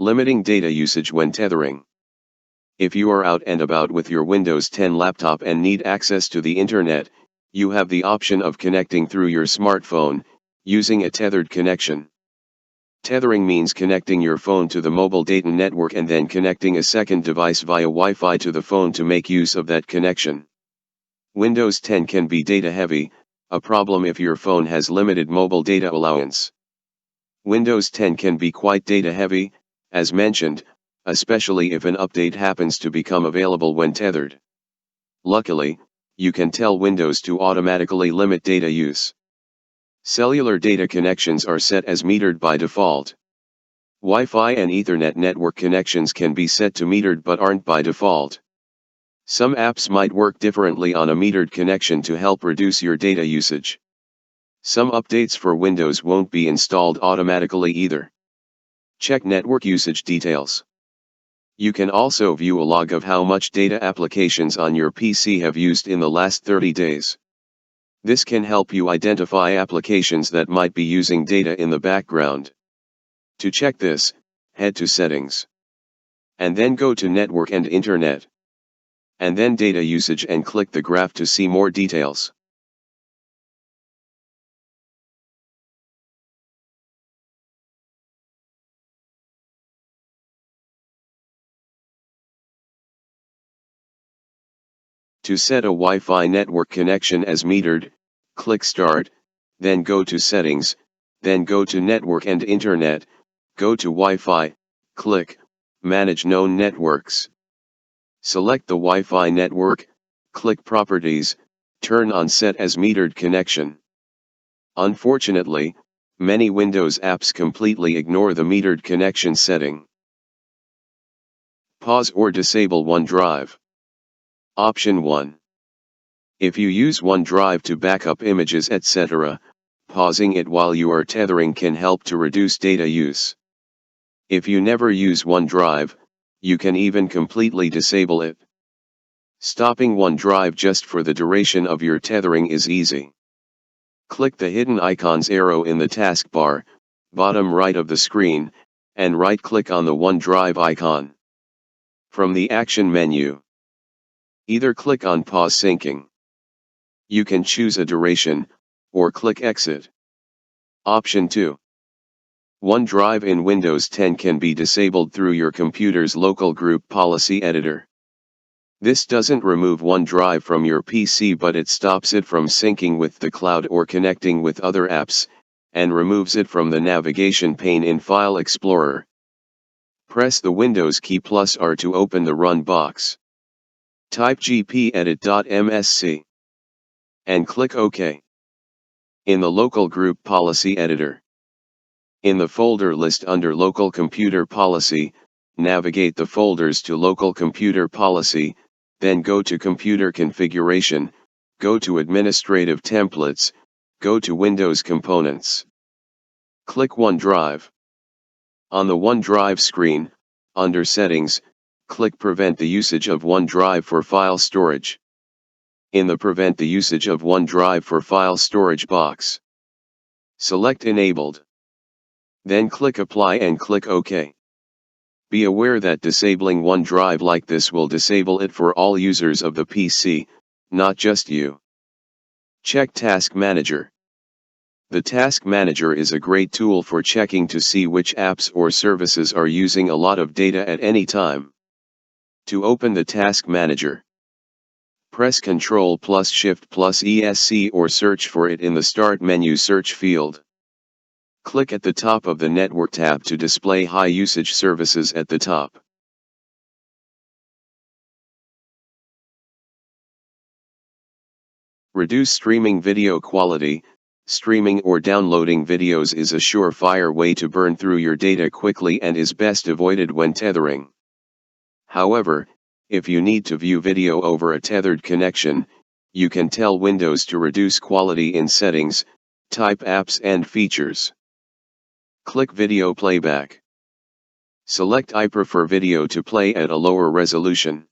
Limiting data usage when tethering. If you are out and about with your Windows 10 laptop and need access to the internet, you have the option of connecting through your smartphone, using a tethered connection. Tethering means connecting your phone to the mobile data network and then connecting a second device via Wi-Fi to the phone to make use of that connection. Windows 10 can be data heavy, a problem if your phone has limited mobile data allowance. Windows 10 can be quite data heavy, as mentioned, especially if an update happens to become available when tethered. Luckily, you can tell Windows to automatically limit data use. Cellular data connections are set as metered by default. Wi-Fi and Ethernet network connections can be set to metered but aren't by default. Some apps might work differently on a metered connection to help reduce your data usage. Some updates for Windows won't be installed automatically either. Check network usage details. You can also view a log of how much data applications on your PC have used in the last 30 days. This can help you identify applications that might be using data in the background. To check this, head to Settings. And then go to Network and Internet. And then Data Usage and click the graph to see more details. To set a Wi-Fi network connection as metered, click Start, then go to Settings, then go to Network and Internet, go to Wi-Fi, click Manage Known Networks. Select the Wi-Fi network, click Properties, turn on Set as Metered Connection. Unfortunately, many Windows apps completely ignore the metered connection setting. Pause or disable OneDrive. Option 1. If you use OneDrive to backup images etc., pausing it while you are tethering can help to reduce data use. If you never use OneDrive, you can even completely disable it. Stopping OneDrive just for the duration of your tethering is easy. Click the hidden icons arrow in the taskbar, bottom right of the screen, and right-click on the OneDrive icon. From the Action menu, either click on Pause Syncing. You can choose a duration, or click Exit. Option 2. OneDrive in Windows 10 can be disabled through your computer's local group policy editor. This doesn't remove OneDrive from your PC, but it stops it from syncing with the cloud or connecting with other apps, and removes it from the navigation pane in File Explorer. Press the Windows key plus R to open the Run box. Type gpedit.msc. And click OK. In the local group policy editor. In the folder list under Local Computer Policy, navigate the folders to Local Computer Policy, then go to Computer Configuration, go to Administrative Templates, go to Windows Components. Click OneDrive. On the OneDrive screen, under Settings, click Prevent the usage of OneDrive for file storage. In the Prevent the usage of OneDrive for file storage box, select Enabled. Then click Apply and click OK. Be aware that disabling OneDrive like this will disable it for all users of the PC, not just you. Check Task Manager. The Task Manager is a great tool for checking to see which apps or services are using a lot of data at any time. To open the Task Manager, press Ctrl plus Shift plus ESC or search for it in the Start menu search field. Click at the top of the Network tab to display high usage services at the top. Reduce streaming video quality. Streaming or downloading videos is a surefire way to burn through your data quickly and is best avoided when tethering. However, if you need to view video over a tethered connection, you can tell Windows to reduce quality in Settings, type Apps and Features. Click Video Playback. Select I prefer video to play at a lower resolution.